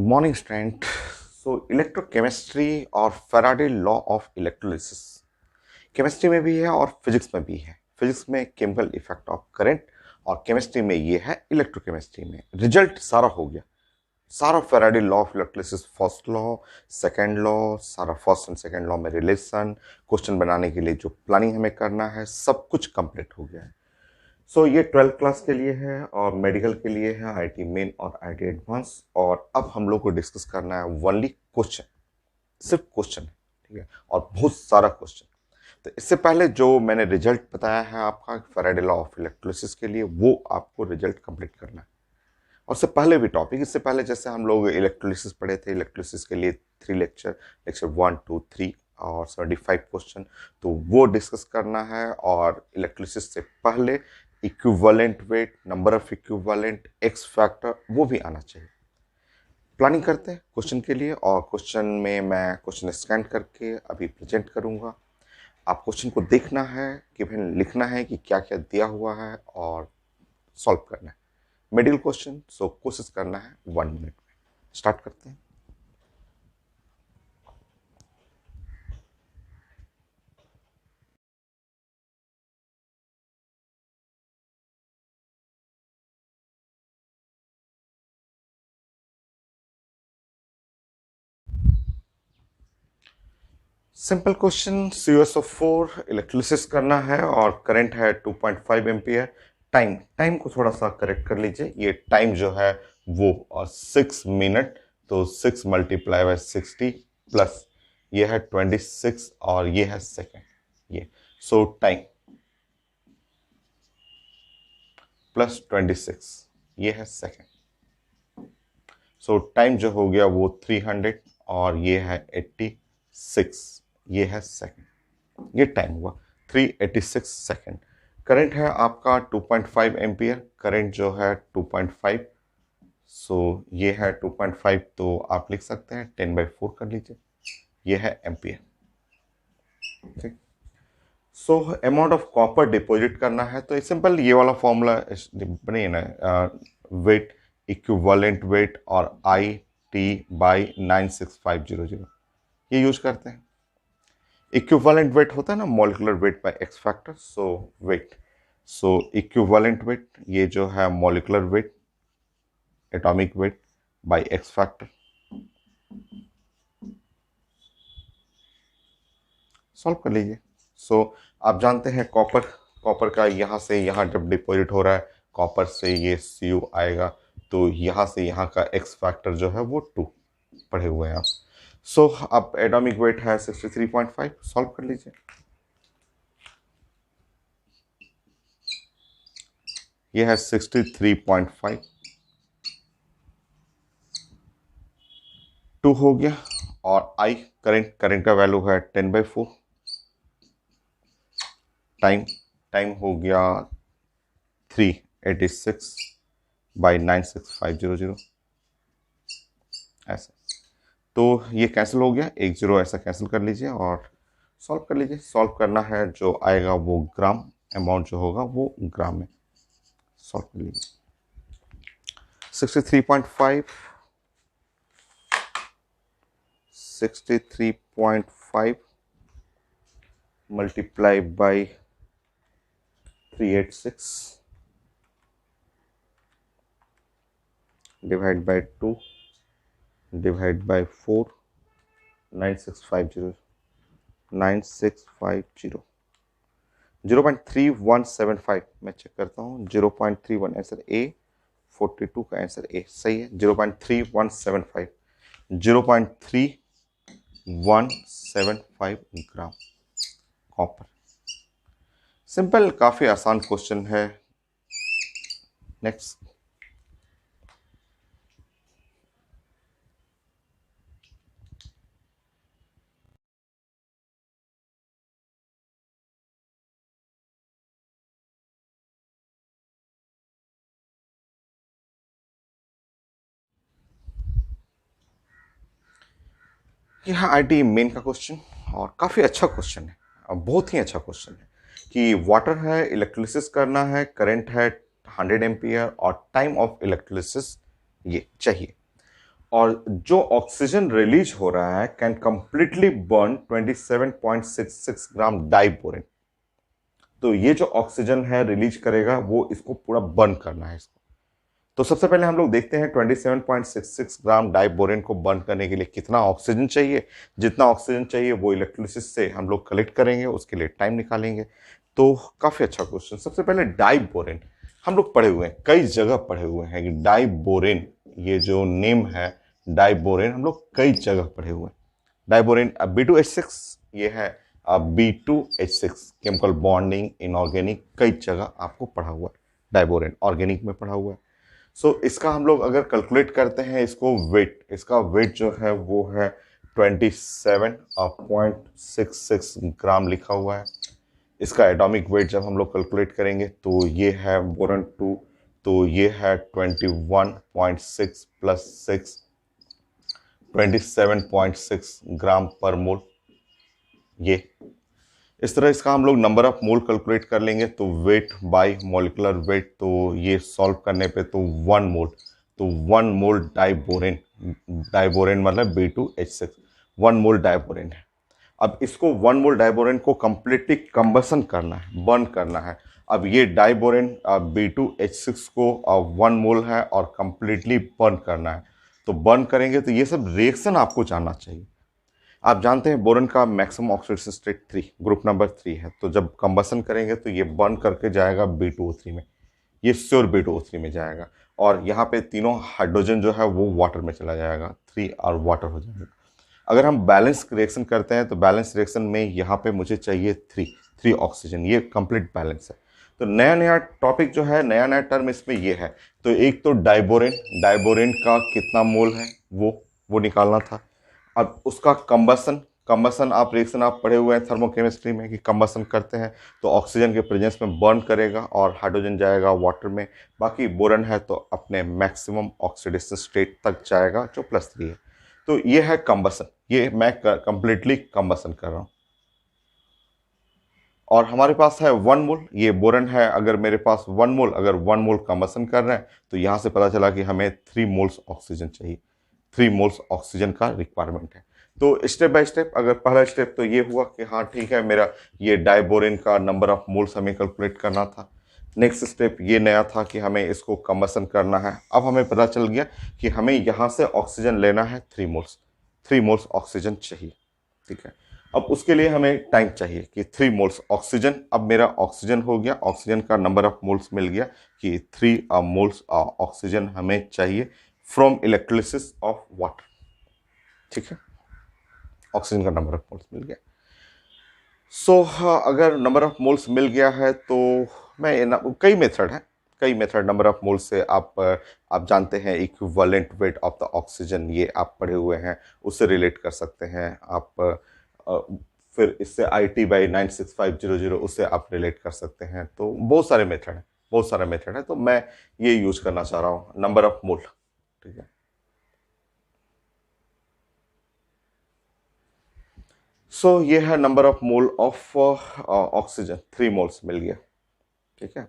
Good morning student. So electrochemistry और Faraday law of electrolysis chemistry में भी है और फिजिक्स में भी है। फिजिक्स में केमिकल इफेक्ट ऑफ करंट और केमिस्ट्री में ये है इलेक्ट्रोकेमिस्ट्री में। रिजल्ट सारा हो गया, सारा Faraday law of electrolysis first law, second law, सारा फर्स्ट एंड सेकंड लॉ में रिलेशन, क्वेश्चन बनाने के लिए जो प्लानिंग हमें करना है सब कुछ कंप्लीट हो गया है। सो ये 12th क्लास के लिए है और मेडिकल के लिए है, आईटी मेन और आईटी एडवांस। और अब हम लोग को डिस्कस करना है ओनली क्वेश्चन, सिर्फ क्वेश्चन है, ठीक है, और बहुत सारा क्वेश्चन। तो इससे पहले जो मैंने रिजल्ट बताया है आपका फैराडे लॉ ऑफ इलेक्ट्रोलिसिस के लिए, वो आपको रिजल्ट कंप्लीट करना है। और इससे पहले भी टॉपिक, इससे पहले जैसे हम लोग इलेक्ट्रोलिसिस पढ़े थे, इलेक्ट्रोलिसिस के लिए 3 लेक्चर 1, 2, 3 और 75 क्वेश्चन, तो वो डिस्कस करना है। और इलेक्ट्रोलिसिस से पहले equivalent weight, number of equivalent, x factor, वो भी आना चाहिए। प्लानिंग करते हैं क्वेश्चन के लिए, और क्वेश्चन में मैं क्वेश्चन स्कैन करके अभी प्रेजेंट करूंगा। आप क्वेश्चन को देखना है कि भाई लिखना है कि क्या क्या दिया हुआ है और सॉल्व करना है। मिडिल क्वेश्चन, सो कोशिश करना है 1 मिनट में। स्टार्ट करते हैं। सिंपल क्वेश्चन, CuSO4 इलेक्ट्रोलिसिस करना है और करंट है 2.5 एम्पियर। टाइम को थोड़ा सा करेक्ट कर लीजिए, ये टाइम जो है वो 6 मिनट, तो 6 मल्टीप्लाई बाय 60 प्लस ये है 26 और ये है सेकेंड, ये सो टाइम प्लस 26 ये है सेकेंड। सो टाइम जो हो गया वो 300 और ये है 86, ये है सेकेंड। ये टाइम हुआ 386 सेकेंड। करंट है आपका 2.5 एम्पियर, करंट जो है 2.5, सो ये है 2.5, तो आप लिख सकते हैं 10/4 कर लीजिए, ये है एम्पियर। ठीक, so amount of copper deposit करना है, तो सिंपल ये वाला फॉर्मूला बनिए ना, वेट इक्विवेलेंट वेट और IT/96500, ये यूज करते हैं। इक्विवेलेंट वेट होता है ना molecular weight by X factor, so weight, so equivalent weight ये जो है molecular weight, atomic weight by X factor. Solve कर लीजिए। सो आप जानते हैं कॉपर का यहाँ से यहाँ जब डिपॉजिट हो रहा है, कॉपर से ये Cu आएगा, तो यहाँ से यहाँ का एक्स फैक्टर जो है वो 2 पढ़े हुए हैं आप। सो अब एटॉमिक वेट है 63.5, सॉल्व कर लीजिए। ये है 63.5, 2 हो गया। और आई करंट का वैल्यू है 10/4। टाइम हो गया 386/96500, ऐसे। तो ये कैंसिल हो गया, 1 0 ऐसा कैंसिल कर लीजिए और सॉल्व कर लीजिए। सॉल्व करना है, जो आएगा वो ग्राम, अमाउंट जो होगा वो ग्राम में। सॉल्व कर लीजिए। 63.5 multiply by 386 divide by 2 divide by 4, 9650 0.3175। मैं चेक करता हूँ, 0.31 आंसर ए, 42 का आंसर ए सही है। 0.3175 0.3175 ग्राम कॉपर। सिंपल, काफी आसान क्वेश्चन है। नेक्स्ट, यहाँ आईटी मेन का क्वेश्चन, और काफी अच्छा क्वेश्चन है, और बहुत ही अच्छा क्वेश्चन है कि वाटर है, इलेक्ट्रोलिसिस करना है, करंट है 100 एम्पियर और टाइम ऑफ इलेक्ट्रोलिसिस ये चाहिए। और जो ऑक्सीजन रिलीज हो रहा है can completely burn 27.66 gram diborane. तो ये जो ऑक्सीजन है रिलीज करेगा वो इसको पूरा बर्न करना है इसको। तो सबसे पहले हम लोग देखते हैं 27.66 ग्राम डाइबोरेन को बर्न करने के लिए कितना ऑक्सीजन चाहिए। जितना ऑक्सीजन चाहिए वो इलेक्ट्रोलिसिस से हम लोग कलेक्ट करेंगे, उसके लिए टाइम निकालेंगे। तो काफी अच्छा क्वेश्चन। सबसे पहले डाइबोरेन हम लोग पढ़े हुए हैं, कई जगह पढ़े हुए हैं कि डाइबोरेन, ये जो नेम है डाइबोरेन, हम लोग कई जगह पढ़े हुए हैं। डाइबोरेन B2H6 ये है B2H6 केमिकल बॉन्डिंग इनऑर्गेनिक, कई जगह आपको पढ़ा हुआ है। डाइबोरेन ऑर्गेनिक में पढ़ा हुआ है। सो इसका हम लोग अगर कैलकुलेट करते हैं इसको वेट, इसका वेट जो है वो है 27.66 ग्राम लिखा हुआ है। इसका एटॉमिक वेट जब हम लोग कैलकुलेट करेंगे तो ये है बोरन 2, तो ये है 21.6 प्लस 6 27.6 ग्राम पर मोल। ये इस तरह इसका हम लोग नंबर ऑफ मोल कैलकुलेट कर लेंगे। तो वेट बाय मॉलिक्यूलर वेट, तो ये सॉल्व करने पे तो 1 मोल, तो 1 मोल डाइबोरेन, डाइबोरेन मतलब B2H6 1 मोल डाइबोरेन है। अब इसको 1 मोल डाइबोरेन को कंप्लीटली कंबसन करना है, बर्न करना है। अब ये डाइबोरेन B2H6 को 1 मोल है और कंप्लीटली बर्न करना है। तो बर्न करेंगे तो ये सब रिएक्शन आपको जानना चाहिए। आप जानते हैं बोरन का maximum oxidation state 3, group number 3 है। तो जब कंबसन करेंगे तो ये बर्न करके जाएगा B2O3 में, ये श्योर B2O3 में जाएगा। और यहाँ पे तीनों हाइड्रोजन जो है वो वाटर में चला जाएगा, 3 और वाटर हो जाएगा। अगर हम बैलेंस रिएक्शन करते हैं तो बैलेंस रिएक्शन में यहाँ पे मुझे चाहिए 3 ऑक्सीजन, ये कंप्लीट बैलेंस है। तो नया नया टॉपिक जो है, नया नया टर्म इसमें ये है। तो एक तो डाइबोरेन, डाइबोरेन का कितना मोल है वो निकालना था। अब उसका कंबसन, कंबसन आप रिएक्शन आप पढ़े हुए हैं थर्मोकेमिस्ट्री में कि कंबसन करते हैं तो ऑक्सीजन के प्रेजेंस में बर्न करेगा और हाइड्रोजन जाएगा वाटर में। बाकी बोरन है तो अपने मैक्सिमम ऑक्सीडेशन स्टेट तक जाएगा जो +3 है। तो ये है कंबसन, ये मैं कंप्लीटली कंबसन कर रहा हूँ। और हमारे पास है 1 मोल, ये बोरन है। अगर मेरे पास 1 मोल, अगर 1 मोल कंबसन कर रहे हैं तो यहाँ से पता चला कि हमें 3 मोल्स ऑक्सीजन चाहिए, 3 मोल्स ऑक्सीजन का रिक्वायरमेंट है। तो स्टेप बाय स्टेप, अगर पहला स्टेप तो ये हुआ कि हाँ ठीक है, मेरा ये डाइबोरेन का नंबर ऑफ मोल्स हमें कैलकुलेट करना था। नेक्स्ट स्टेप ये नया था कि हमें इसको कंबसन करना है। अब हमें पता चल गया कि हमें यहाँ से ऑक्सीजन लेना है 3 मोल्स, 3 मोल्स ऑक्सीजन चाहिए। ठीक है, अब उसके लिए हमें टाइम चाहिए कि 3 मोल्स ऑक्सीजन। अब मेरा ऑक्सीजन हो गया, ऑक्सीजन का नंबर ऑफ मोल्स मिल गया कि 3 मोल्स ऑक्सीजन हमें चाहिए फ्रॉम इलेक्ट्रोलिसिस ऑफ वाटर। ठीक है, ऑक्सीजन का नंबर ऑफ मोल्स मिल गया। सो अगर नंबर ऑफ मोल्स मिल गया है तो कई मेथड है, कई मेथड नंबर ऑफ मोल्स से आप जानते हैं equivalent weight of the oxygen, ये आप पढ़े हुए हैं, उससे रिलेट कर सकते हैं आप। फिर इससे IT/96500 उससे आप रिलेट कर सकते हैं। तो बहुत सारे मेथड हैं, बहुत सारे मेथड है। तो मैं ये यूज करना चाह रहा हूँ, नंबर ऑफ मोल। ठीक है, सो ये है number of mole of oxygen, 3 moles मिल गया। ठीक है,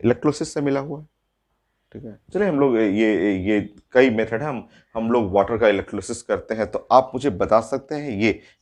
इलेक्ट्रोलिसिस से मिला हुआ है। ठीक है, चलिए हम लोग ये कई मेथड है, हम लोग वाटर का इलेक्ट्रोलिसिस करते हैं। तो आप मुझे बता सकते हैं,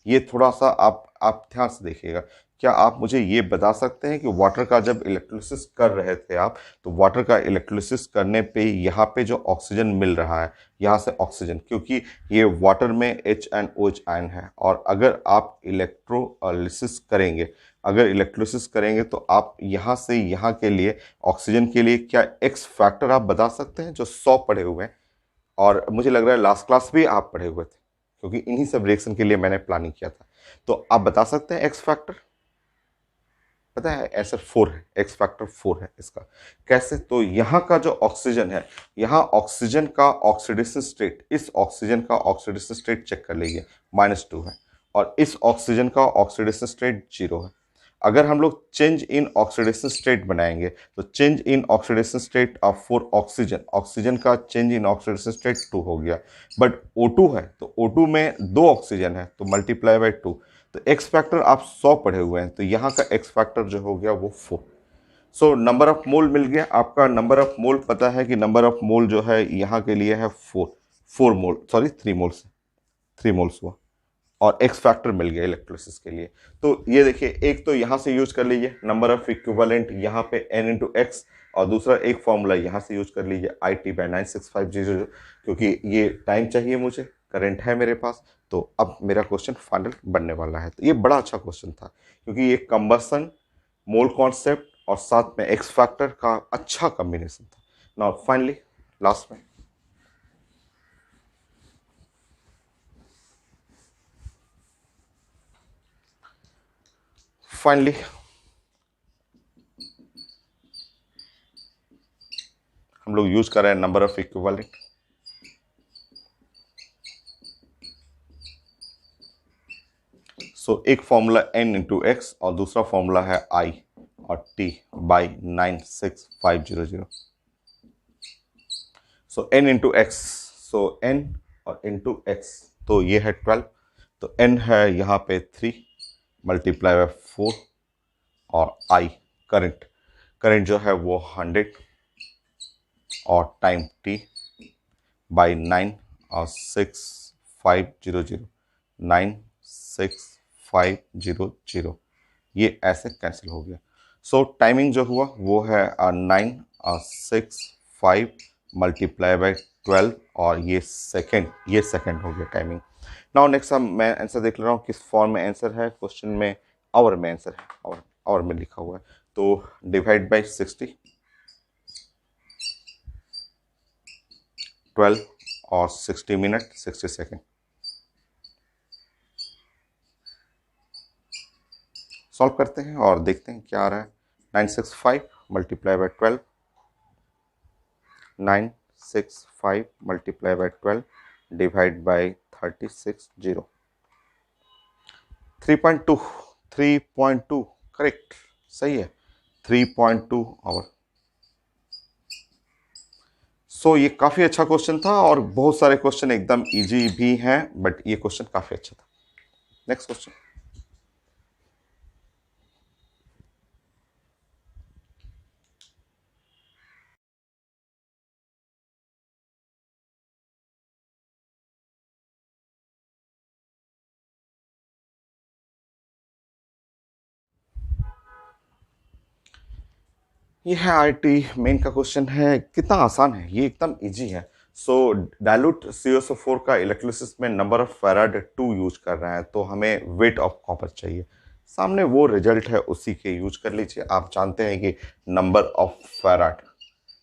ये थोड़ा सा आप ध्यान से देखिएगा। क्या आप मुझे ये बता सकते हैं कि वाटर का जब इलेक्ट्रोलिसिस कर रहे थे आप, तो वाटर का इलेक्ट्रोलिसिस करने पे यहाँ पे जो ऑक्सीजन मिल रहा है, यहाँ से ऑक्सीजन, क्योंकि ये वाटर में HNOH आयन है, और अगर आप इलेक्ट्रोलिसिस करेंगे, अगर इलेक्ट्रोलिसिस करेंगे तो आप यहाँ से यहाँ के लिए ऑक्सीजन के लिए क्या एक्स फैक्टर आप बता सकते हैं जो 100 पढ़े हुए हैं। और मुझे लग रहा है लास्ट क्लास भी आप पढ़े हुए थे, क्योंकि इन्हीं सब रिएक्शन के लिए मैंने प्लानिंग किया था। तो आप बता सकते हैं एक्स फैक्टर, पता है ऐसे 4 है, एक्स फैक्टर 4 है इसका। कैसे? तो यहाँ का जो ऑक्सीजन है, यहाँ ऑक्सीजन का ऑक्सीडेशन स्टेट, इस ऑक्सीजन का ऑक्सीडेशन स्टेट चेक कर लीजिए, -2 है, और इस ऑक्सीजन का ऑक्सीडेशन स्टेट 0 है। अगर हम लोग चेंज इन ऑक्सीडेशन स्टेट बनाएंगे तो change in oxidation state of for oxygen, oxygen का चेंज इन ऑक्सीडेशन स्टेट 2 हो गया। बट O2 है तो O2 में 2 ऑक्सीजन है तो मल्टीप्लाई बाय 2। तो एक्स फैक्टर आप 100 पढ़े हुए हैं, तो यहाँ का एक्स फैक्टर जो हो गया वो 4। सो नंबर ऑफ मोल मिल गया आपका। नंबर ऑफ मोल पता है कि नंबर ऑफ मोल जो है यहाँ के लिए है 4 मोल, सॉरी 3 मोल्स, 3 मोल्स हुआ। और एक्स फैक्टर मिल गया इलेक्ट्रोलिसिस के लिए। तो ये देखिए, एक तो यहाँ से यूज कर लीजिए नंबर ऑफ इक्विवेलेंट यहाँ पे n इंटू एक्स, और दूसरा एक फॉर्मूला यहाँ से यूज कर लीजिए IT/96500, क्योंकि ये टाइम चाहिए मुझे, करंट है मेरे पास। तो अब मेरा क्वेश्चन फाइनल बनने वाला है। तो ये बड़ा अच्छा क्वेश्चन था, क्योंकि ये कंबसन, मोल कॉन्सेप्ट और साथ में एक्स फैक्टर का अच्छा कॉम्बिनेशन था। नाउ फाइनली लास्ट में फाइनली हम लोग यूज कर रहे हैं नंबर ऑफ इक्विवेलेंट। सो एक फॉर्मूला n इंटू एक्स और दूसरा फॉर्मूला है I और T/96500। सो n इंटू एक्स, सो n और इंटू एक्स, तो ये है 12, तो n है यहाँ पे 3 मल्टीप्लाई बाय 4, और I करंट, करंट जो है वो 100 और टाइम t बाई 9 और 6500, 96500, ये ऐसे कैंसिल हो गया। सो टाइमिंग जो हुआ वो है 965 मल्टीप्लाई बाई 12, और ये सेकंड हो गया टाइमिंग। नाउ नेक्स्ट मैं आंसर देख ले रहा हूँ किस फॉर्म में आंसर है। क्वेश्चन में आवर में आंसर है, आवर में लिखा हुआ है। तो डिवाइड बाई 60, 12 और 60 मिनट 60 सेकेंड। सॉल्व करते हैं और देखते हैं क्या आ रहा है। 965 multiply by 12, 965 multiply by 12 divide by 360, 3.2, 3.2 correct, सही है, 3.2 आवर। सो ये काफ़ी अच्छा क्वेश्चन था, और बहुत सारे क्वेश्चन एकदम इजी भी हैं, बट ये क्वेश्चन काफ़ी अच्छा था। Next question. ये है आईटी मेन का क्वेश्चन है। कितना आसान है, ये एकदम इजी है। सो डाइल्यूट CuSO4 का इलेक्ट्रोलिसिस में नंबर ऑफ फैराड 2 यूज कर रहे हैं, तो हमें वेट ऑफ कॉपर चाहिए। सामने वो रिजल्ट है, उसी के यूज कर लीजिए। आप जानते हैं कि number of farad,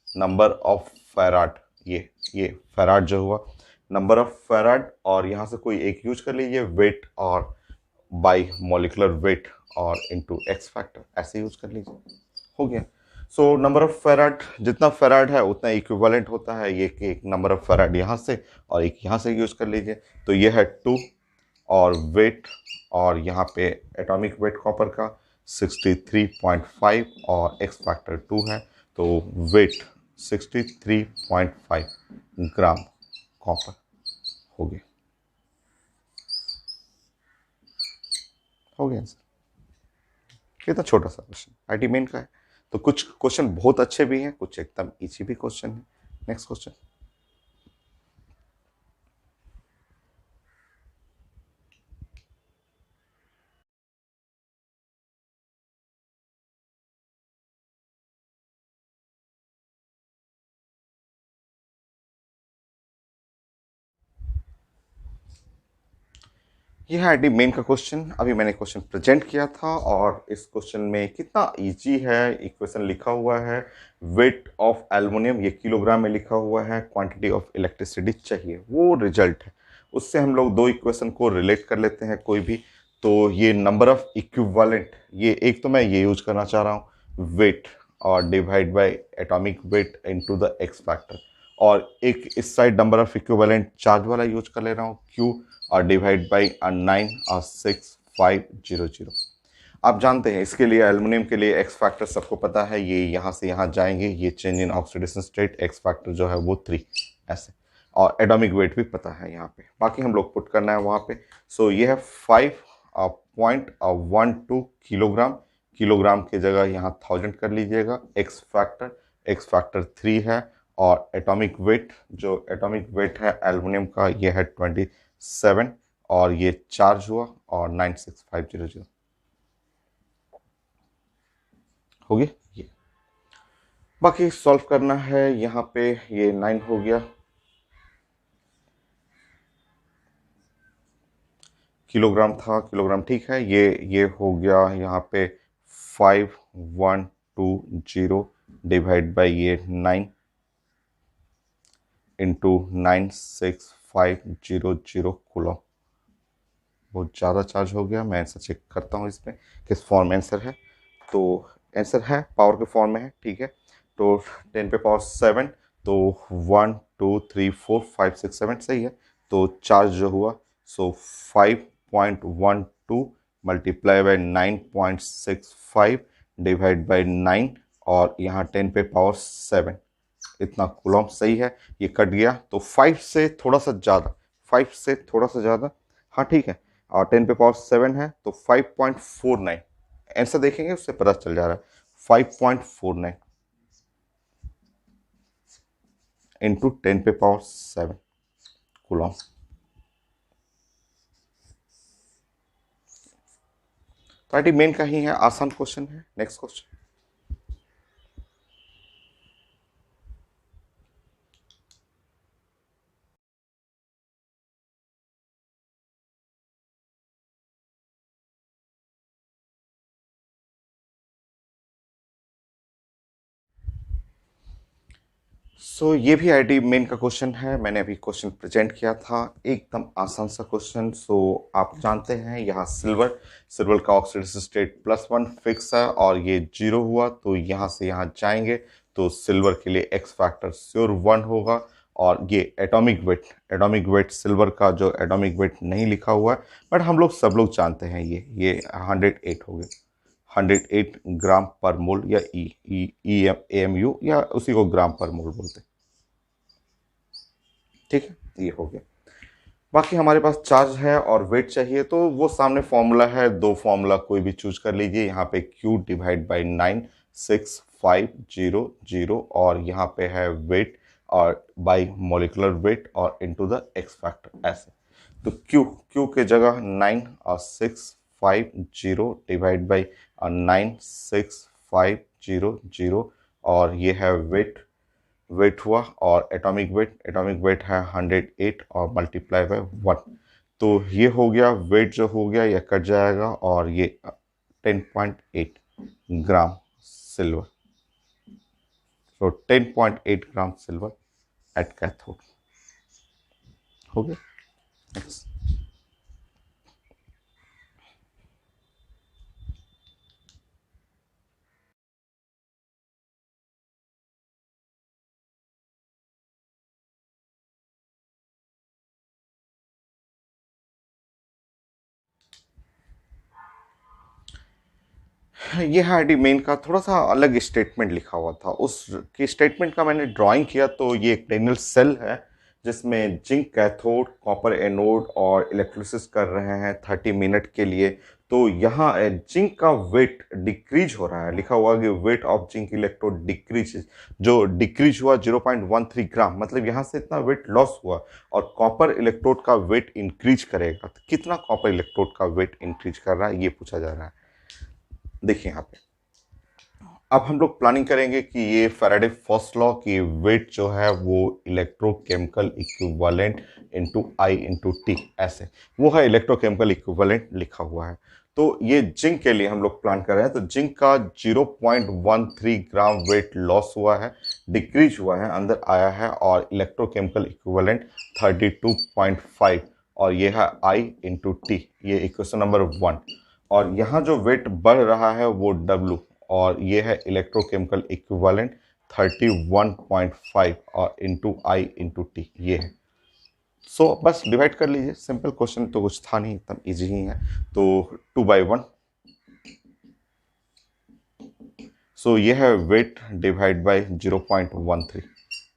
number of farad, ये फैराड जो हुआ, नंबर ऑफ फैराड, और यहाँ से कोई एक यूज कर लीजिए, वेट और बाई मॉलिकुलर वेट और इनटू एक्स फैक्टर, ऐसे यूज कर लीजिए, हो गया। सो नंबर ऑफ फेराड, जितना फेराड है उतना इक्विवेलेंट होता है ये, कि एक नंबर ऑफ फेराड यहाँ से और एक यहाँ से यूज कर लीजिए। तो ये है 2, और वेट, और यहाँ पे एटॉमिक वेट कॉपर का 63.5 और एक्स फैक्टर 2 है, तो वेट 63.5 ग्राम कॉपर हो गया, हो गया आंसर। कितना छोटा सा क्वेश्चन आईटी मेन का है। तो कुछ क्वेश्चन बहुत अच्छे भी हैं, कुछ एकदम इजी भी क्वेश्चन है। Next question. ये है आईटी मेन का क्वेश्चन। अभी मैंने क्वेश्चन प्रेजेंट किया था, और इस क्वेश्चन में कितना इजी है। इक्वेशन लिखा हुआ है, वेट ऑफ एल्युमिनियम ये किलोग्राम में लिखा हुआ है, क्वांटिटी ऑफ इलेक्ट्रिसिटी चाहिए, वो रिजल्ट है। उससे हम लोग दो इक्वेशन को रिलेट कर लेते हैं कोई भी। तो ये नंबर ऑफ इक्विवेलेंट, ये एक तो मैं ये यूज करना चाह रहा हूँ, वेट और divide by atomic weight into the x factor, और एक इस side number of equivalent charge वाला यूज कर ले रहा हूँ, क्यू, और डिवाइड बाई 96500। आप जानते हैं इसके लिए, एल्युमिनियम के लिए एक्स फैक्टर सबको पता है, ये यहाँ से यहाँ जाएंगे, ये change in oxidation state, x factor जो है वो 3 ऐसे, और एटॉमिक वेट भी पता है यहाँ पे, बाकी हम लोग पुट करना है वहाँ पे। सो ये है 5.12 किलोग्राम, किलोग्राम की जगह यहाँ 1000 कर लीजिएगा। एक्स फैक्टर 3 है। और एटॉमिक वेट, जो एटॉमिक वेट है एल्युमिनियम का, ये है 27। और ये चार्ज हुआ और 96500 हो गया ये। बाकी सॉल्व करना है। यहाँ पे ये 9 हो गया, किलोग्राम था, किलोग्राम ठीक है। ये हो गया यहाँ पे 5120 डिवाइड बाई ये 9 इंटू 96500 कूलम। बहुत ज़्यादा चार्ज हो गया। मैं आंसर चेक करता हूँ इसमें किस फॉर्म में आंसर है। तो आंसर है पावर के फॉर्म में है, ठीक है। तो 10⁻7, तो 1 2 3 4 5 6 7 सही है। तो चार्ज जो हुआ सो 5.12 मल्टीप्लाई बाई 9.65 डिवाइड बाई 9 और यहाँ 10⁻7 इतना कूलम सही है। ये कट गया तो 5 से थोड़ा सा ज़्यादा, 5 से थोड़ा सा ज़्यादा, हाँ ठीक है। और 10⁻7 है तो 5.49। आंसर देखेंगे उससे पता चल जा रहा है। 5.49 इंटू 10⁻7 कूलम। तो आई मेन का ही है, आसान क्वेश्चन है। Next question. ये भी आईडी मेन का क्वेश्चन है। मैंने अभी क्वेश्चन प्रेजेंट किया था, एकदम आसान सा क्वेश्चन। आप जानते हैं यहाँ सिल्वर का ऑक्सीडेशन स्टेट +1 फिक्स है और ये 0 हुआ, तो यहाँ से यहाँ जाएंगे तो सिल्वर के लिए एक्स फैक्टर श्योर 1 होगा। और ये एटॉमिक वेट सिल्वर का जो एटॉमिक वेट नहीं लिखा हुआ है, बट हम लोग सब लोग जानते हैं ये 108 हो गया। 108 ग्राम पर मोल, या AMU, या उसी को ग्राम पर मोल बोलते हैं, ठीक है। ये हो गया। बाकी हमारे पास चार्ज है और वेट चाहिए, तो वो सामने फॉर्मूला है, दो फॉर्मूला कोई भी चूज कर लीजिए। यहाँ पे Q डिवाइड बाई 96500 और यहाँ पे है वेट और बाई मोलिकुलर वेट और इनटू द एक्स फैक्टर ऐसे। तो Q के जगह 9 और 650 डिवाइड बाई 96500 और ये है वेट हुआ। और एटॉमिक वेट है 108 और मल्टीप्लाई बाय 1। तो ये हो गया, वेट जो हो गया ये कट जाएगा और ये 10.8 ग्राम सिल्वर। तो 10.8 ग्राम सिल्वर एट कैथोड हो गया। Next. ये है आईडी मेन का, थोड़ा सा अलग स्टेटमेंट लिखा हुआ था। उस की स्टेटमेंट का मैंने ड्राइंग किया, तो ये एक टेनल सेल है जिसमें जिंक कैथोड, कॉपर एनोड और इलेक्ट्रोलिसिस कर रहे हैं 30 मिनट के लिए। तो यहाँ जिंक का वेट डिक्रीज हो रहा है, लिखा हुआ कि weight of zinc electrode decrease, जो डिक्रीज हुआ 0.13 ग्राम, मतलब यहाँ से इतना वेट लॉस हुआ। और कॉपर इलेक्ट्रोड का वेट इंक्रीज करेगा, तो कितना कॉपर इलेक्ट्रोड का वेट इंक्रीज कर रहा है ये पूछा जा रहा है। देखिए यहाँ पे अब हम लोग प्लानिंग करेंगे कि ये फैराडे फर्स्ट लॉ की वेट जो है वो electrochemical equivalent into I into T, ऐसे वो है इलेक्ट्रोकेमिकल इक्विवेलेंट लिखा हुआ है। तो ये जिंक के लिए हम लोग प्लान कर रहे हैं। तो जिंक का 0.13 ग्राम वेट लॉस हुआ है, डिक्रीज हुआ है, अंदर आया है, और इलेक्ट्रोकेमिकल इक्विवेलेंट 32.5 और ये है I इंटू टी, ये इक्वेशन नंबर 1। और यहाँ जो वेट बढ़ रहा है वो W, और ये है इलेक्ट्रोकेमिकल इक्विवेलेंट 31.5 और इंटू I इंटू टी ये है। बस डिवाइड कर लीजिए, सिंपल क्वेश्चन तो कुछ था नहीं, एकदम इजी ही है। तो 2/1। ये है वेट डिवाइड बाय 0.13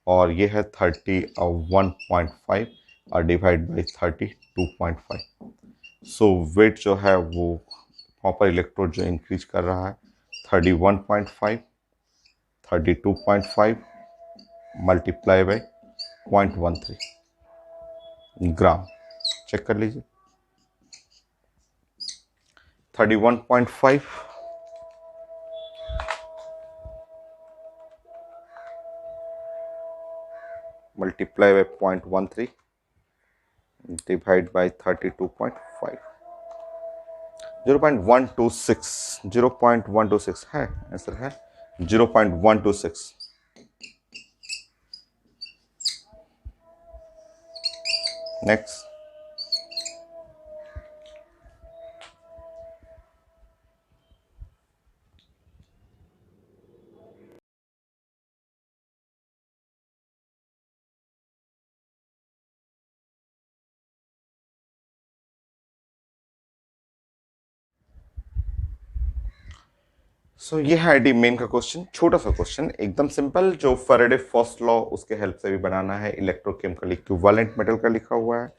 और ये है 31.5 और डिवाइड बाई 32.5। वेट जो है वो कॉपर इलेक्ट्रोड जो इंक्रीज कर रहा है 31.5, 32.5 मल्टीप्लाई बाई 0.13 ग्राम। चेक कर लीजिए। 31.5 multiply by 0.13 divide by 32.5, 0.126 है, आंसर है 0.126। नेक्स्ट, सो ये है आईडी मेन का क्वेश्चन। छोटा सा क्वेश्चन, एकदम सिंपल, जो फैराडे फर्स्ट लॉ उसके हेल्प से भी बनाना है। इलेक्ट्रोकेमिकल इक्विवेलेंट मेटल का लिखा हुआ है,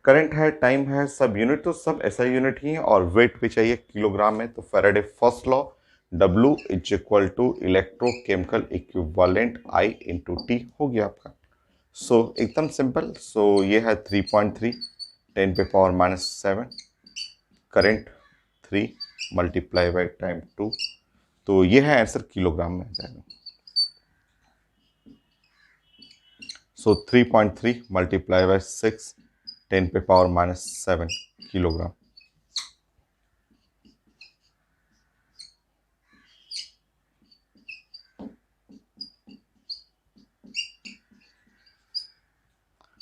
करंट है, टाइम है, सब यूनिट तो सब एसआई यूनिट ही है, और वेट भी चाहिए किलोग्राम में। तो Faraday first law W is equal to electrochemical equivalent I into T हो गया आपका। सो एकदम सिंपल। सो ये है 3.3 10 पे power -7, current 3 multiply by time 2, तो ये है आंसर किलोग्राम में आ जाएगा। सो 3.3 मल्टीप्लाई बाई 6 10 पे पावर -7 किलोग्राम।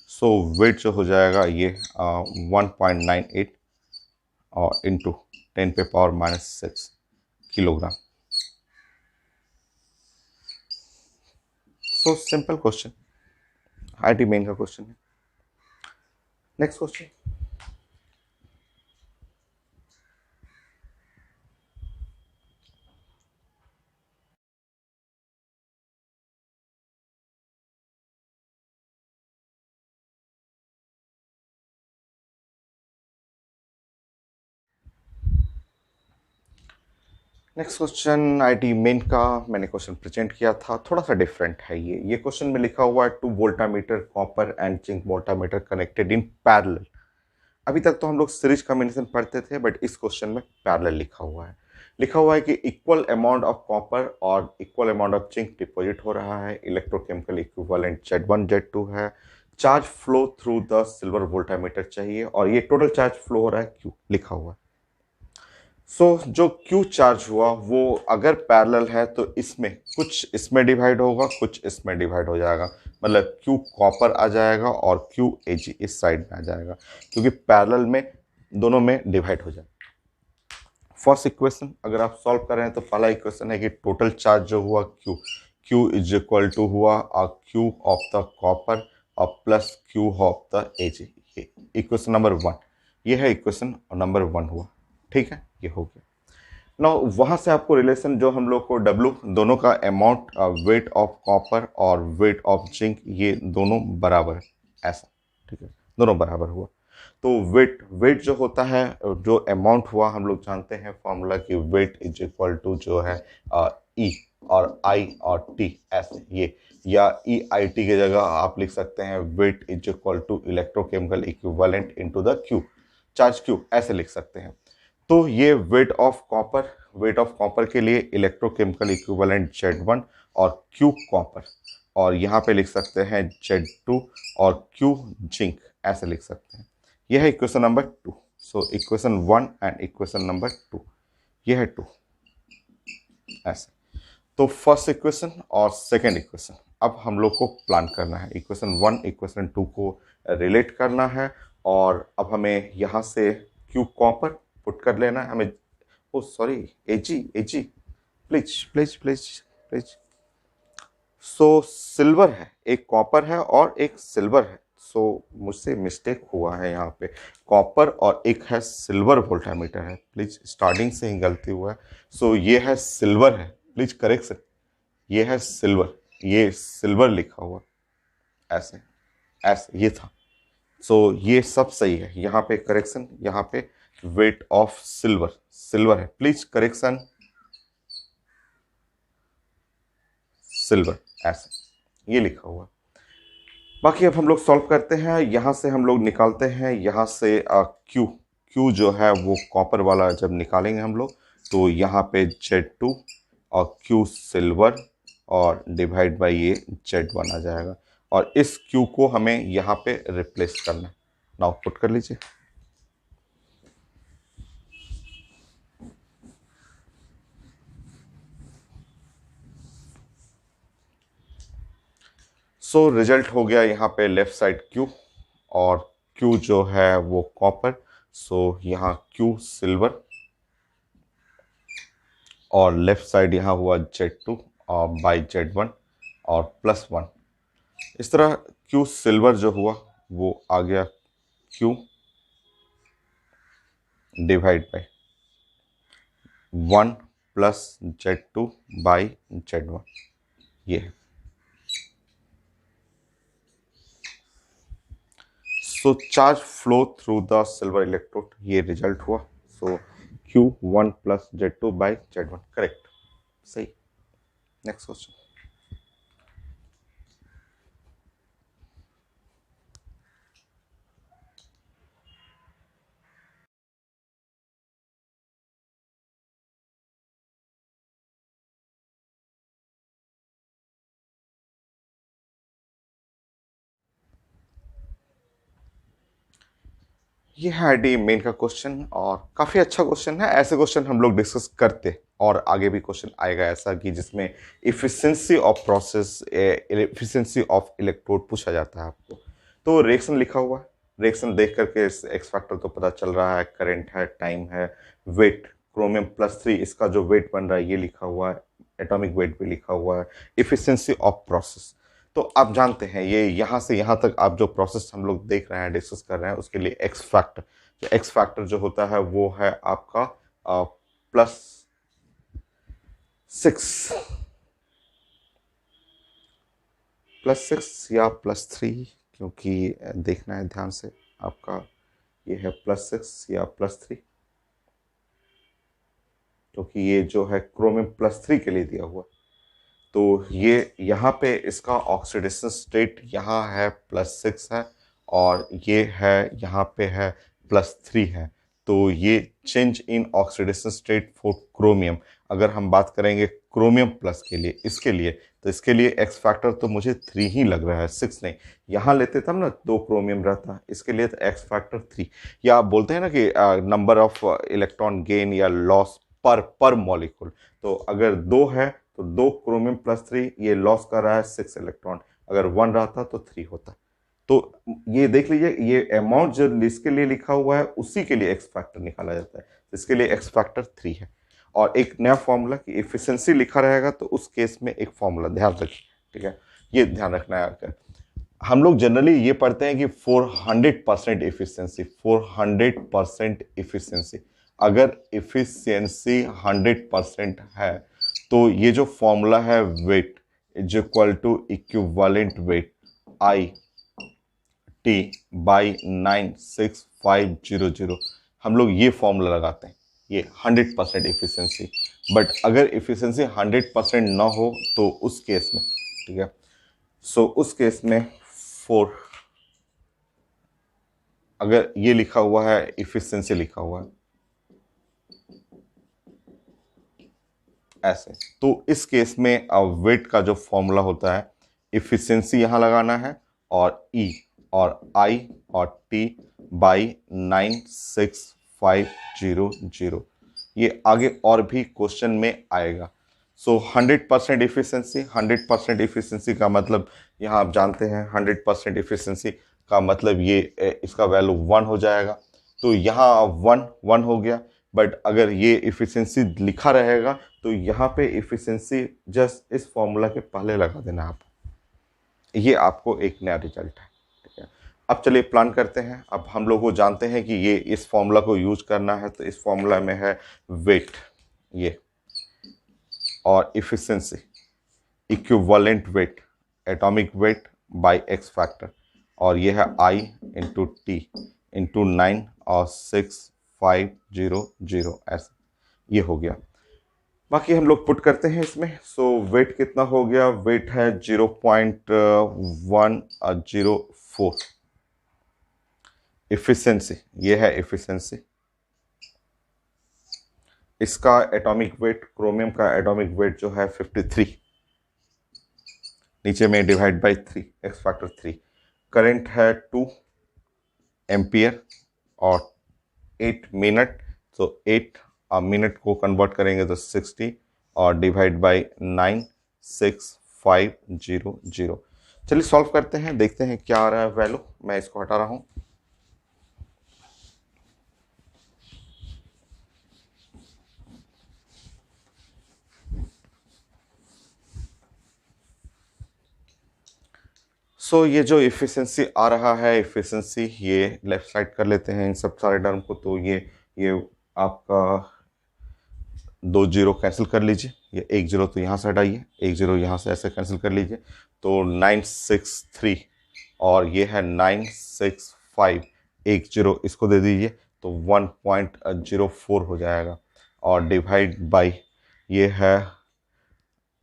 सो वेट जो हो जाएगा ये 1.98 और इंटू 10 पे power -6 kilogram. So simple question, IT main का क्वेश्चन है। Next question, next question IT main का मैंने क्वेश्चन प्रेजेंट किया था, थोड़ा सा डिफरेंट है। ये क्वेश्चन में लिखा हुआ है 2 voltameter copper and zinc voltameter connected in parallel. अभी तक तो हम लोग सीरीज कॉम्बिनेशन पढ़ते थे, बट इस क्वेश्चन में पैरेलल लिखा हुआ है। लिखा हुआ है कि इक्वल अमाउंट ऑफ कॉपर और equal amount of zinc deposit हो रहा है। इलेक्ट्रोकेमिकल इक्विवेलेंट Z1 Z2 है। Charge flow through the silver voltameter चाहिए, और ये टोटल चार्ज फ्लो हो रहा है Q लिखा हुआ है। जो Q चार्ज हुआ वो अगर पैरेलल है तो इसमें कुछ इसमें डिवाइड होगा, कुछ इसमें डिवाइड हो जाएगा। मतलब Q कॉपर आ जाएगा और Q Ag इस साइड में आ जाएगा, क्योंकि पैरेलल में दोनों में डिवाइड हो जाएगा। फर्स्ट इक्वेशन अगर आप सॉल्व कर रहे हैं तो पहला इक्वेशन है कि टोटल चार्ज जो हुआ Q इज इक्वल टू हुआ Q ऑफ द कॉपर और plus Q of the Ag। ये इक्वेशन नंबर 1, ये है इक्वेशन नंबर 1 हुआ। ठीक है, ये हो गया। ना वहाँ से आपको रिलेशन जो हम लोग को W दोनों का अमाउंट, वेट ऑफ कॉपर और वेट ऑफ जिंक, ये दोनों बराबर है ऐसा। ठीक है, दोनों बराबर हुआ। तो वेट जो होता है, जो अमाउंट हुआ, हम लोग जानते हैं फॉर्मूला कि वेट इज इक्वल टू जो है E और I और T ऐसे, ये या EIT की जगह आप लिख सकते हैं weight is equal to electrochemical equivalent into the Q, charge Q ऐसे लिख सकते हैं। तो ये वेट ऑफ कॉपर के लिए इलेक्ट्रोकेमिकल इक्विवेलेंट Z1 और Q कॉपर, और यहाँ पे लिख सकते हैं Z2 और Q जिंक ऐसे लिख सकते हैं। यह है equation number 2। So equation 1 and equation number 2, यह है 2 ऐसे। तो फर्स्ट इक्वेशन और सेकेंड इक्वेशन अब हम लोग को प्लान करना है। इक्वेशन 1 इक्वेशन 2 को रिलेट करना है, और अब हमें यहाँ से Q कॉपर पुट कर लेना है हमें। Oh sorry, A G please please please please. So silver है, एक कॉपर है और एक सिल्वर है। सो मुझसे मिस्टेक हुआ है यहाँ पे, कॉपर और एक है सिल्वर वोल्टामीटर है। प्लीज, स्टार्टिंग से ही गलती हुआ है। सो ये है सिल्वर है, प्लीज करेक्शन, ये है सिल्वर, ये सिल्वर लिखा हुआ ऐसे ऐसे ये था। सो ये सब सही है। यहाँ पे करेक्शन, यहाँ पे वेट ऑफ सिल्वर है, प्लीज करेक्शन। सिल्वर, ऐसे ये लिखा हुआ है। बाकी अब हम लोग सॉल्व करते हैं। यहाँ से हम लोग निकालते हैं, यहाँ से क्यू, क्यू जो है वो कॉपर वाला जब निकालेंगे हम लोग, तो यहाँ पे Z2 और क्यू सिल्वर और डिवाइड बाई ये Z1 आ जाएगा, और इस क्यू को हमें यहाँ पे रिप्लेस करना है। नाउ पुट कर लीजिए। सो रिजल्ट हो गया यहाँ पे लेफ्ट साइड क्यू, और क्यू जो है वो कॉपर, सो यहाँ क्यू सिल्वर, और लेफ्ट साइड यहाँ हुआ Z2 और बाई Z1 और +1। इस तरह क्यू सिल्वर जो हुआ वो आ गया Q divide by 1 plus Z2 by Z1, ये है। So charge flow through the silver electrode, ये रिजल्ट हुआ। So Q1 plus Z2 by Z1, correct, सही। Next question. ये है डी मेन का क्वेश्चन, और काफ़ी अच्छा क्वेश्चन है। ऐसे क्वेश्चन हम लोग डिस्कस करते, और आगे भी क्वेश्चन आएगा ऐसा कि जिसमें efficiency of process, efficiency of electrode पूछा जाता है आपको। तो रिएक्शन लिखा हुआ है, रिएक्शन देख करके एक्स फैक्टर तो पता चल रहा है, करंट है, टाइम है, वेट क्रोमियम+3 इसका जो वेट बन रहा है ये लिखा हुआ है, एटॉमिक वेट भी लिखा हुआ है, इफिशिएंसी ऑफ प्रोसेस। तो आप जानते हैं ये यहाँ से यहाँ तक आप जो प्रोसेस हम लोग देख रहे हैं, डिस्कस कर रहे हैं, उसके लिए एक्स फैक्टर, जो एक्स फैक्टर जो होता है वो है आपका +6 +6 या +3, क्योंकि देखना है ध्यान से आपका, ये है +6 या +3, क्योंकि ये जो है क्रोमियम+3 के लिए दिया हुआ। तो ये यहाँ पे इसका ऑक्सीडेशन स्टेट यहाँ है +6 है, और ये है यहाँ पे है +3 है। तो ये change in oxidation state for chromium, अगर हम बात करेंगे क्रोमियम प्लस के लिए, इसके लिए, तो इसके लिए एक्स फैक्टर तो मुझे 3 ही लग रहा है, 6 नहीं। यहाँ लेते तब ना 2 क्रोमियम रहता, इसके लिए तो एक्स फैक्टर 3, या आप बोलते हैं ना कि नंबर ऑफ इलेक्ट्रॉन गेन या लॉस पर मॉलिक्यूल। तो अगर 2 है तो 2 क्रोमियम+3, ये लॉस कर रहा है 6 इलेक्ट्रॉन, अगर 1 रहता तो 3 होता। तो ये देख लीजिए, ये अमाउंट जो इसके लिए लिखा हुआ है उसी के लिए एक्स फैक्टर निकाला जाता है, इसके लिए एक्स फैक्टर 3 है। और एक नया फॉर्मूला कि एफिशिएंसी लिखा रहेगा तो उस केस में एक फॉर्मूला ध्यान रखिए, ठीक है, ये ध्यान रखना है आकर। हम लोग जनरली ये पढ़ते हैं कि 400% एफिशिएंसी, 400% एफिशिएंसी। अगर एफिशिएंसी 100% है तो ये जो फॉर्मूला है weight is equal to equivalent weight I T by 96500, हम लोग ये फॉर्मूला लगाते हैं, ये 100% एफिशिएंसी। बट अगर एफिशिएंसी 100% ना हो तो उस केस में, ठीक है, सो उस केस में 4, अगर ये लिखा हुआ है एफिशिएंसी लिखा हुआ है ऐसे, तो इस केस में वेट का जो फॉर्मूला होता है, एफिशिएंसी यहाँ लगाना है, और ई और आई और टी बाई 96500, ये आगे और भी क्वेश्चन में आएगा। सो 100% एफिशिएंसी, 100% एफिशिएंसी का मतलब यहाँ आप जानते हैं 100% एफिशिएंसी का मतलब ये इसका वैल्यू 1 हो जाएगा, तो यहाँ 1 हो गया। बट अगर ये एफिशिएंसी लिखा रहेगा तो यहाँ पे एफिशिएंसी जस्ट इस फॉर्मूला के पहले लगा देना आप, ये आपको एक नया रिजल्ट है, ठीक है। अब चलिए प्लान करते हैं। अब हम लोग को जानते हैं कि ये इस फॉर्मूला को यूज करना है, तो इस फॉर्मूला में है वेट ये, और efficiency equivalent weight, atomic weight by X factor, और ये है आई इंटू टी इंटू 9 और 6500, ऐसे ये हो गया। बाकी हम लोग पुट करते हैं इसमें। सो वेट कितना हो गया, वेट है 0.104। इफिशिएंसी, ये है इफिशिएंसी। इसका एटॉमिक वेट, क्रोमियम का एटॉमिक वेट जो है 53, नीचे में divide by 3, x factor 3। Current है 2 एम्पियर और 8 मिनट, तो 8 मिनट को कन्वर्ट करेंगे तो 60 और डिवाइड बाई 96500। चलिए सॉल्व करते हैं, देखते हैं क्या आ रहा है वैल्यू। मैं इसको हटा रहा हूं। सो ये जो इफिशिएंसी आ रहा है, इफिशिएंसी ये लेफ्ट साइड कर लेते हैं इन सब सारे टर्म को। तो ये आपका 2 जीरो कैंसिल कर लीजिए, ये 1 जीरो तो यहाँ से हटाइए, 1 जीरो यहाँ से ऐसे कैंसिल कर लीजिए, तो 963 और ये है 965, 1 जीरो इसको दे दीजिए तो 1.04 हो जाएगा और डिवाइड बाई ये है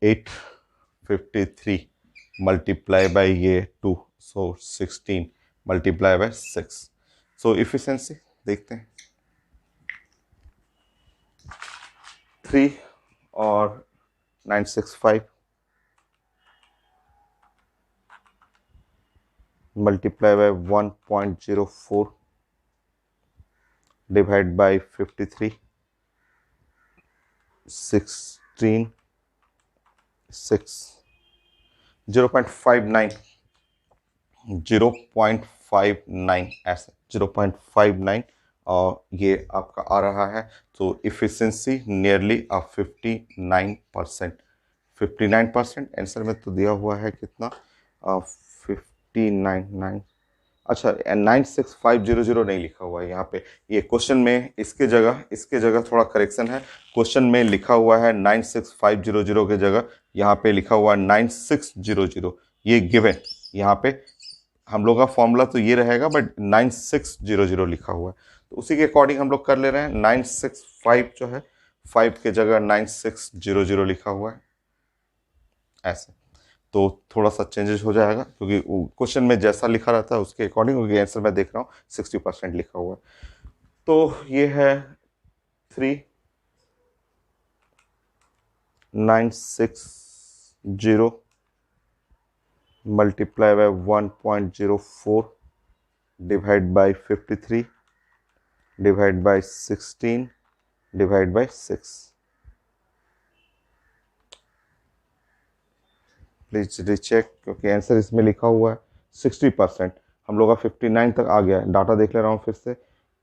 853 मल्टीप्लाई बाई ये 2, सो 16 मल्टीप्लाई बाई 6। सो इफिशिएंसी देखते हैं, 3 और 965 multiply by 1.04 divide by 53, 16, 6, 0.59, 0.59 ऐसे 0.59 और ये आपका आ रहा है। तो इफिशिएंसी नियरली 59%। 59% आंसर में तो दिया हुआ है कितना, 59, अच्छा 96500 नहीं लिखा हुआ है यहाँ पे, ये क्वेश्चन में इसके जगह थोड़ा करेक्शन है। क्वेश्चन में लिखा हुआ है 96500 के जगह यहाँ पे लिखा हुआ है 9600। ये गिवन यहाँ पे हम लोग का फॉर्मूला तो ये रहेगा बट 9600 लिखा हुआ है, तो उसी के अकॉर्डिंग हम लोग कर ले रहे हैं। 965 जो है 5 के जगह 9600 लिखा हुआ है ऐसे, तो थोड़ा सा चेंजेस हो जाएगा क्योंकि क्वेश्चन में जैसा लिखा रहता है उसके अकॉर्डिंग, क्योंकि आंसर मैं देख रहा हूँ 60% लिखा हुआ है। तो ये है 3960 multiply by 1.04 divide by 53 divide by 16 divide by 6। Please recheck क्योंकि आंसर इसमें लिखा हुआ है 60%, हम लोग का 59 तक आ गया है। डाटा देख ले रहा हूँ फिर से,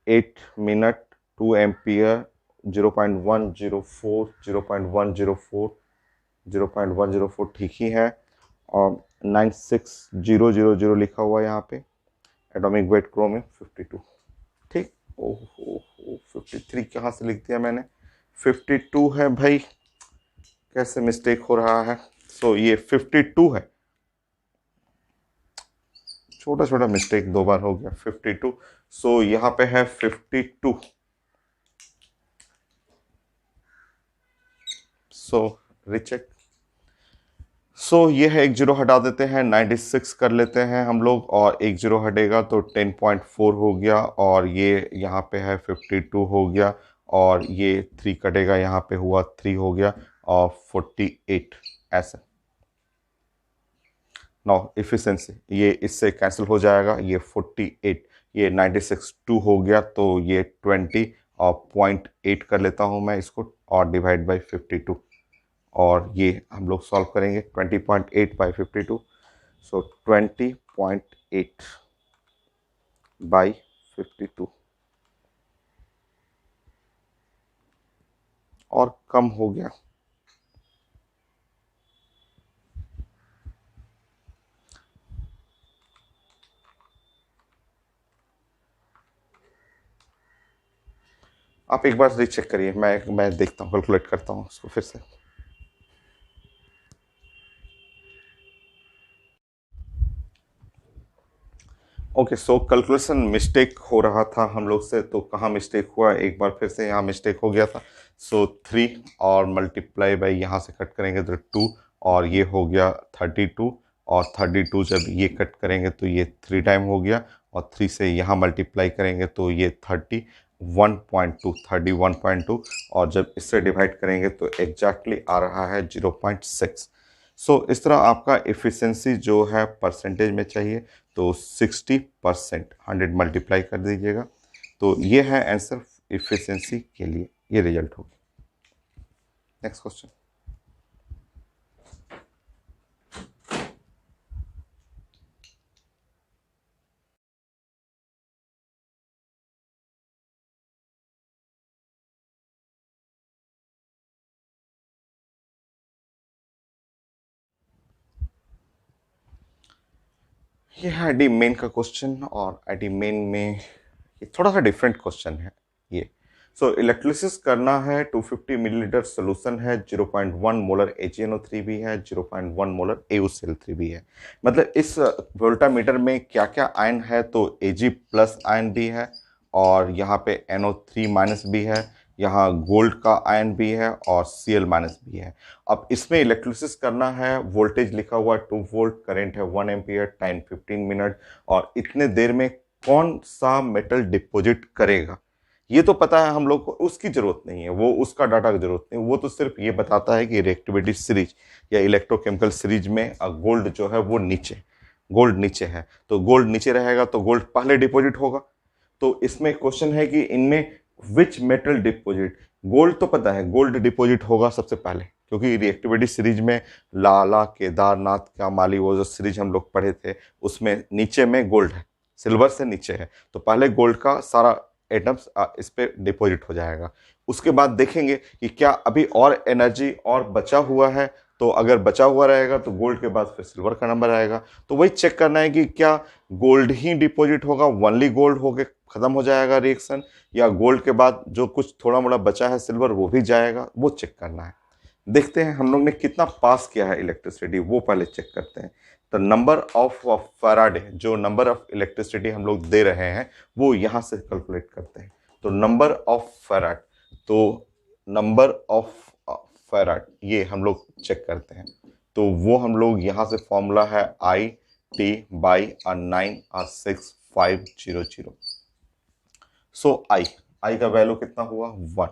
8 मिनट, 2 एम्पियर, 0.104, 0.104, 0.104 ठीक ही है और 96000 लिखा हुआ है यहाँ पे। एटॉमिक वेट क्रोमियम 52, ठीक। ओहो 53 कहाँ से लिख दिया मैंने, 52 है भाई, कैसे मिस्टेक हो रहा है। सो ये 52 है, छोटा छोटा मिस्टेक 2 बार हो गया, 52। सो यहाँ पे है 52। सो रिचेक। सो ये है 1 जीरो हटा देते हैं, 96 कर लेते हैं हम लोग और 1 जीरो हटेगा तो 10.4 हो गया और ये यहाँ पे है 52 हो गया और ये 3 कटेगा, यहाँ पे हुआ 3 हो गया और 48 ऐसे। नो इफिशिएंसी ये इससे कैंसिल हो जाएगा, ये 48, ये 96 2 हो गया तो ये 20 और 0.8 कर लेता हूँ मैं इसको और डिवाइड बाई 52 और ये हम लोग सॉल्व करेंगे 20.8 बाई 52। सो 20.8 बाई 52 और कम हो गया। आप एक बार रीचेक करिए, मैं देखता हूँ, कैलकुलेट करता हूँ उसको फिर से। ओके, सो कैलकुलेशन मिस्टेक हो रहा था हम लोग से, तो कहाँ मिस्टेक हुआ, एक बार फिर से यहाँ मिस्टेक हो गया था। सो 3 और मल्टीप्लाई बाई यहाँ से कट करेंगे तो 2, और ये हो गया 32, और 32 जब ये कट करेंगे तो ये 3 टाइम हो गया, और 3 से यहाँ मल्टीप्लाई करेंगे तो ये 31.2, और जब इससे डिवाइड करेंगे तो एग्जैक्टली आ रहा है 0.6। सो इस तरह आपका एफिशिएंसी जो है परसेंटेज में चाहिए, तो 60%, 100 मल्टीप्लाई कर दीजिएगा, तो ये है आंसर एफिशिएंसी के लिए, ये रिजल्ट होगी। Next question. ये है आईडी मेन का क्वेश्चन, और आईडी मेन में ये थोड़ा सा डिफरेंट क्वेश्चन है ये। सो इलेक्ट्रोलिसिस करना है, 250 मिलीलीटर सोल्यूशन है, 0.1 मोलर AgNO3 भी है, 0.1 मोलर AuCl3 भी है। मतलब इस वोल्टामीटर में क्या क्या आयन है, तो Ag प्लस आयन भी है, और यहाँ पे NO3 माइनस भी है, यहाँ गोल्ड का आयन भी है, और Cl माइनस भी है। अब इसमें इलेक्ट्रोलिसिस करना है, वोल्टेज लिखा हुआ 2 वोल्ट, करंट है 1 एम्पियर, टाइम 15 मिनट, और इतने देर में कौन सा मेटल डिपॉजिट करेगा, ये तो पता है हम लोग को, उसकी जरूरत नहीं है, वो उसका डाटा की जरूरत नहीं, वो तो सिर्फ ये बताता है कि रिएक्टिविटी सीरीज या इलेक्ट्रोकेमिकल सीरीज में गोल्ड जो है वो नीचे, गोल्ड नीचे है, तो गोल्ड नीचे रहेगा तो गोल्ड पहले डिपॉजिट होगा। तो इसमें क्वेश्चन है कि इनमें विच मेटल डिपॉजिट, गोल्ड तो पता है गोल्ड डिपॉजिट होगा सबसे पहले, क्योंकि रिएक्टिविटी सीरीज में लाला, केदारनाथ का माली, वो जो सीरीज हम लोग पढ़े थे उसमें नीचे में गोल्ड है, सिल्वर से नीचे है, तो पहले गोल्ड का सारा एटम्स इस पे डिपॉजिट हो जाएगा। उसके बाद देखेंगे कि क्या अभी और एनर्जी और बचा हुआ है, तो अगर बचा हुआ रहेगा तो गोल्ड के बाद फिर सिल्वर का नंबर आएगा, तो वही चेक करना है कि क्या गोल्ड ही डिपॉजिट होगा, वनली गोल्ड होके खत्म हो जाएगा रिएक्शन, या गोल्ड के बाद जो कुछ थोड़ा मोड़ा बचा है सिल्वर वो भी जाएगा, वो चेक करना है। देखते हैं हम लोग ने कितना पास किया है इलेक्ट्रिसिटी, वो पहले चेक करते हैं। तो नंबर ऑफ फैराडे, जो नंबर ऑफ इलेक्ट्रिसिटी हम लोग दे रहे हैं वो यहाँ से कैलकुलेट करते हैं। तो नंबर ऑफ फैराड, तो नंबर ऑफ फैराड ये हम लोग चेक करते हैं, तो वो हम लोग यहाँ से फॉर्मूला है IT/9 6500। सो आई का वैल्यू कितना हुआ 1,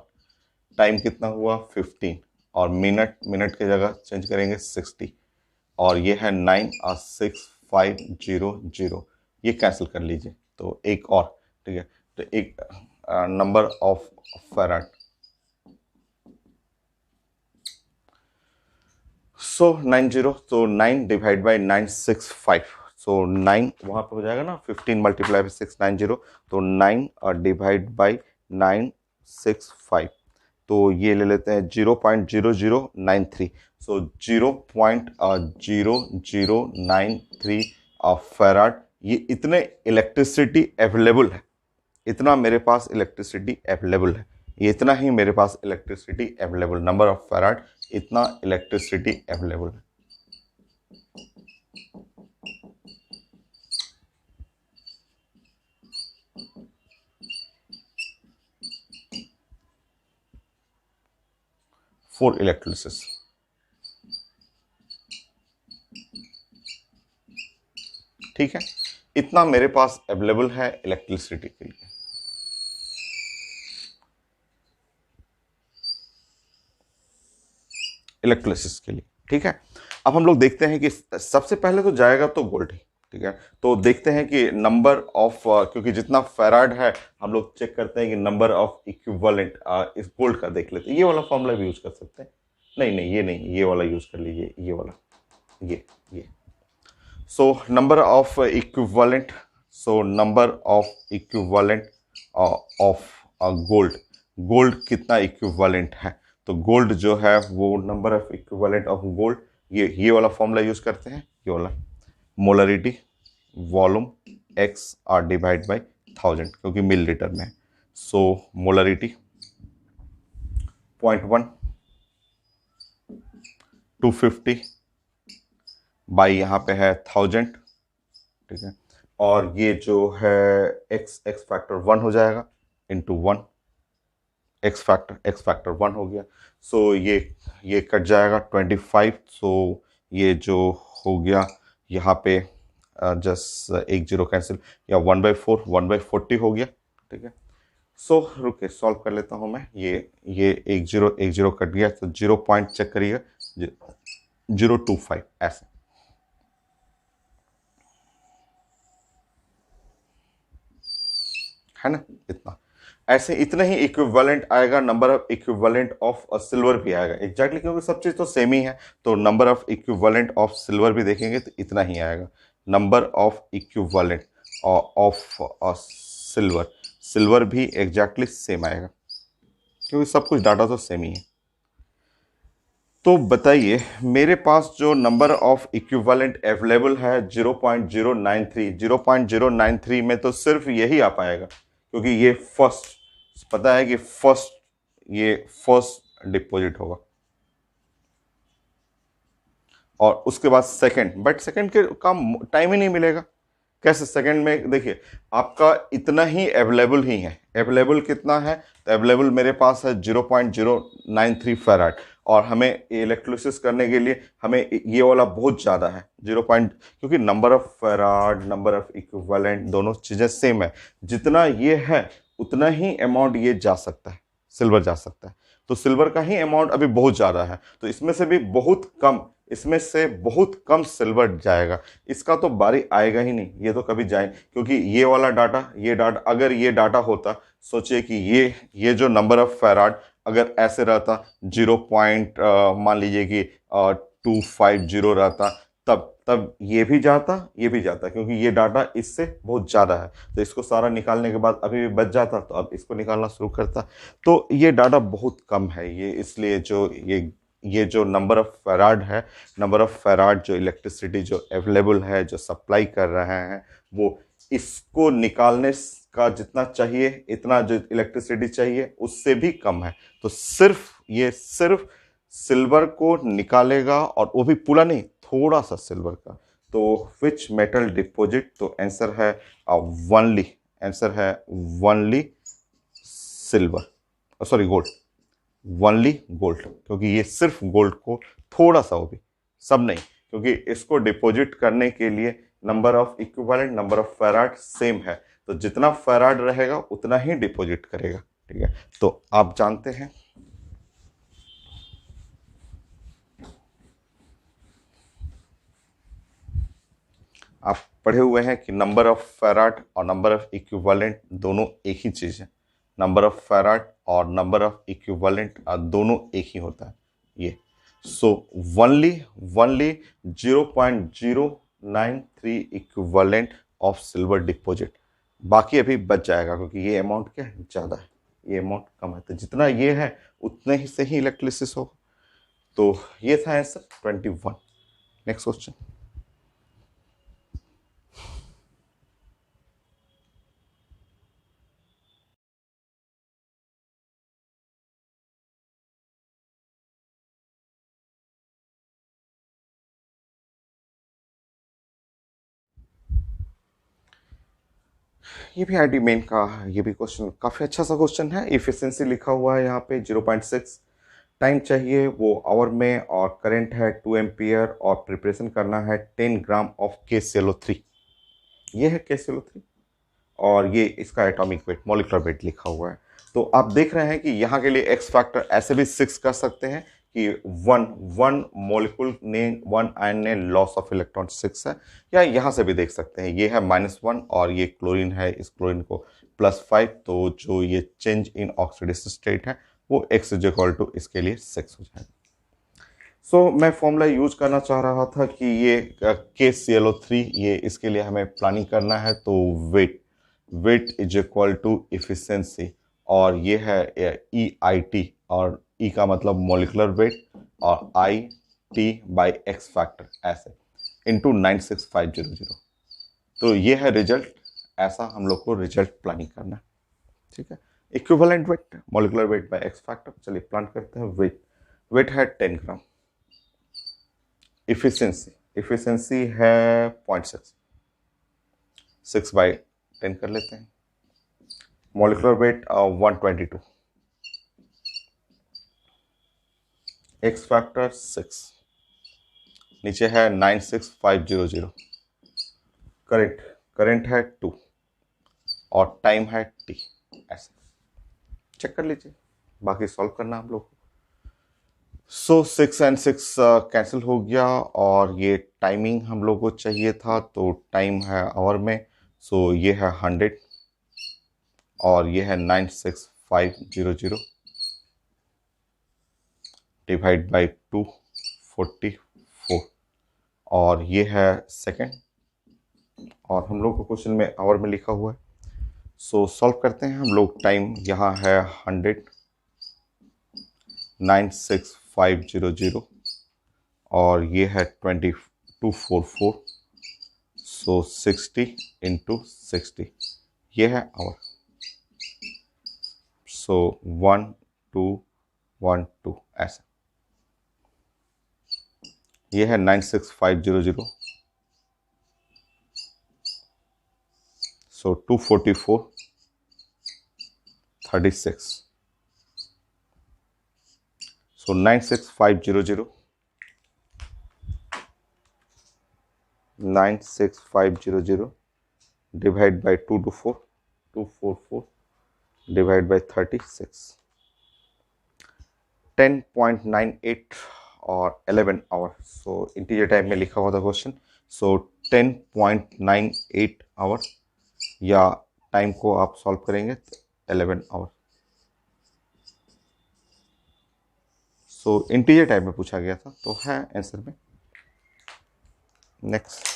टाइम कितना हुआ 15, और मिनट, मिनट की जगह चेंज करेंगे 60, और ये है 9 और 6 500, ये कैंसिल कर लीजिए, तो एक और, ठीक है, तो एक नंबर ऑफ फैराड, सो 90, तो 9 डिवाइड बाई 965, सो 9 वहाँ पे हो जाएगा ना, 15 मल्टीप्लाई बाई 690, तो 9 डिवाइड बाई 965, तो ये ले लेते हैं 0.0093, सो 0.0093 फैराड, ये इतने इलेक्ट्रिसिटी अवेलेबल है, इतना मेरे पास इलेक्ट्रिसिटी अवेलेबल है, ये इतना ही मेरे पास electricity available, number of farad, इतना इलेक्ट्रिसिटी अवेलेबल है। फॉर इलेक्ट्रोलिसिस, ठीक है, इतना मेरे पास अवेलेबल है इलेक्ट्रिसिटी के लिए। इलेक्ट्रोलिसिस के लिए, ठीक है। अब हम लोग देखते हैं कि सबसे पहले तो जाएगा तो गोल्ड ही, ठीक है, तो देखते हैं कि नंबर ऑफ, क्योंकि जितना फैराड है हम लोग चेक करते हैं कि नंबर ऑफ इक्विवेलेंट, इस गोल्ड का देख लेते हैं, ये वाला फॉर्मूला भी यूज कर सकते हैं, नहीं नहीं ये नहीं, ये वाला यूज कर लीजिए, ये वाला, ये so number of equivalent, so number of equivalent of gold, gold कितना इक्विवेलेंट है, तो गोल्ड जो है वो number of equivalent of gold, ये वाला फॉर्मूला यूज करते हैं, ये वाला, molarity volume X R divide by 1000, क्योंकि मिल लीटर में है, सो मोलरिटी 0.1 250 बाई यहाँ पे है 1000, ठीक है, और ये जो है एक्स फैक्टर 1 हो जाएगा इंटू 1, एक्स फैक्टर 1 हो गया। सो ये कट जाएगा 25। सो ये जो हो गया यहाँ पे जस्ट एक जीरो कैंसिल, या 1/4 1/40 हो गया। ठीक है, सो रुके सॉल्व कर लेता हूँ मैं। ये एक जीरो कट गया, तो 0 पॉइंट चेक करिएगा, 0.25 ऐसे। है ना, इतना ऐसे इतना ही इक्विवेलेंट आएगा। Number of equivalent of silver भी आएगा एग्जैक्टली, क्योंकि सब चीज तो सेम ही है। तो number of equivalent of silver भी देखेंगे तो इतना ही आएगा, number of equivalent of silver. Silver भी एग्जैक्टली सेम आएगा, क्योंकि सब कुछ डाटा तो सेम ही है। तो बताइए, मेरे पास जो नंबर ऑफ इक्विवेलेंट अवेलेबल है 0.093, 0.093 में तो सिर्फ यही आ पाएगा, क्योंकि ये फर्स्ट, पता है कि ये फर्स्ट डिपॉजिट होगा, और उसके बाद सेकंड, बट सेकंड के काम टाइम ही नहीं मिलेगा। कैसे सेकंड में, देखिए आपका इतना ही अवेलेबल ही है। अवेलेबल कितना है, तो अवेलेबल मेरे पास है 0.093 फेराड, और हमें इलेक्ट्रोलिसिस करने के लिए हमें ये वाला बहुत ज़्यादा है 0. क्योंकि number of farad, number of equivalent दोनों चीज़ें सेम है। जितना ये है उतना ही अमाउंट ये जा सकता है, सिल्वर जा सकता है। तो सिल्वर का ही अमाउंट अभी बहुत ज़्यादा है, तो इसमें से भी बहुत कम, इसमें से बहुत कम सिल्वर जाएगा। इसका तो बारी आएगा ही नहीं, ये तो कभी जाए, क्योंकि ये वाला डाटा, अगर ये डाटा होता, सोचिए कि ये जो नंबर ऑफ फेराड अगर ऐसे रहता 0 पॉइंट मान लीजिए कि 250 रहता, तब ये भी जाता, ये भी जाता, क्योंकि ये डाटा इससे बहुत ज़्यादा है। तो इसको सारा निकालने के बाद अभी भी बच जाता, तो अब इसको निकालना शुरू करता। तो ये डाटा बहुत कम है ये, इसलिए जो ये जो नंबर ऑफ फेराड है, नंबर ऑफ फेराड जो इलेक्ट्रिसिटी जो अवेलेबल है, जो सप्लाई कर रहे हैं, वो इसको निकालने का जितना चाहिए, इतना जो इलेक्ट्रिसिटी चाहिए उससे भी कम है। तो सिर्फ सिल्वर को निकालेगा, और वो भी पूरा नहीं, थोड़ा सा सिल्वर का। तो विच मेटल डिपॉजिट, तो आंसर है वनली, आंसर है only silver, sorry gold, only gold, क्योंकि ये सिर्फ गोल्ड को थोड़ा सा, वो भी सब नहीं, क्योंकि इसको डिपॉजिट करने के लिए number of equivalent, number of farad same है, तो जितना फेराड रहेगा उतना ही डिपॉजिट करेगा। ठीक है, तो आप जानते हैं, आप पढ़े हुए हैं कि नंबर ऑफ फेराड और नंबर ऑफ इक्विवेलेंट दोनों एक ही चीज़ है। नंबर ऑफ फेराड और नंबर ऑफ इक्विवेलेंट दोनों एक ही होता है ये। So only 0.093 equivalent of silver deposit, बाकी अभी बच जाएगा, क्योंकि ये अमाउंट क्या है, ज़्यादा है, ये अमाउंट कम है, तो जितना ये है उतने ही से ही इलेक्ट्रिसिस होगा। तो ये था आंसर 21। Next question. ये भी आईटी मेन का, ये भी क्वेश्चन काफ़ी अच्छा सा क्वेश्चन है। इफिशिएंसी लिखा हुआ है यहाँ पे 0.6, टाइम चाहिए वो आवर में, और करंट है 2 एम्पियर, और प्रिपरेशन करना है 10 ग्राम ऑफ KClO3। ये है KClO3, और ये इसका एटॉमिक वेट, मॉलिक्यूलर वेट लिखा हुआ है। तो आप देख रहे हैं कि यहाँ के लिए एक्स फैक्टर ऐसे भी 6 कर सकते हैं कि वन मॉलिक्यूल ने, वन आयन ने लॉस ऑफ इलेक्ट्रॉन 6 है, या यहाँ से भी देख सकते हैं ये है -1, और ये क्लोरीन है, इस क्लोरीन को +5, तो जो ये चेंज इन ऑक्सीडेशन स्टेट है वो x = इसके लिए 6 हो जाएगा। सो मैं फॉर्मूला यूज करना चाह रहा था कि ये KClO3, ये इसके लिए हमें प्लानिंग करना है, तो वेट = इफिशिएंसी, और ये है EIT, और E का मतलब मॉलिकुलर वेट, और IT/X फैक्टर ऐसे इंटू 96500। तो ये है रिजल्ट, ऐसा हम लोग को रिजल्ट प्लानिंग करना है। ठीक है, equivalent weight, molecular weight by X factor. चलिए प्लान करते हैं। वेट है 10 ग्राम, इफिशिएंसी है 0.6, 6/10 कर लेते हैं। मॉलिक्यूलर वेट 122, एक्स फैक्टर 6, नीचे है 96500, करंट करंट है 2 और टाइम है t। ऐसे चेक कर लीजिए, बाकी सॉल्व करना हम लोग। सो 6 and 6 कैंसिल हो गया और ये टाइमिंग हम लोग को चाहिए था, तो टाइम है आवर में। सो ये है 100 और ये है 96500 डिवाइड बाई 244 और ये है सेकेंड, और हम लोग को क्वेश्चन में आवर में लिखा हुआ है। सो सॉल्व करते हैं हम लोग। टाइम यहाँ है 100, 96500 और ये है 2244, सो 60 इंटू 60, ये है आवर। सो 1212 ऐसा, ये है 96500, सो 244 36, सो 96500 डिवाइड बाई 244 डिवाइड बाई 36, 10.98 और 11 आवर। सो इंटीजर टाइम में लिखा हुआ था क्वेश्चन, सो 10.98 आवर, या टाइम को आप सॉल्व करेंगे तो 11 आवर। सो इंटीजर टाइम में पूछा गया था, तो है आंसर में। नेक्स्ट,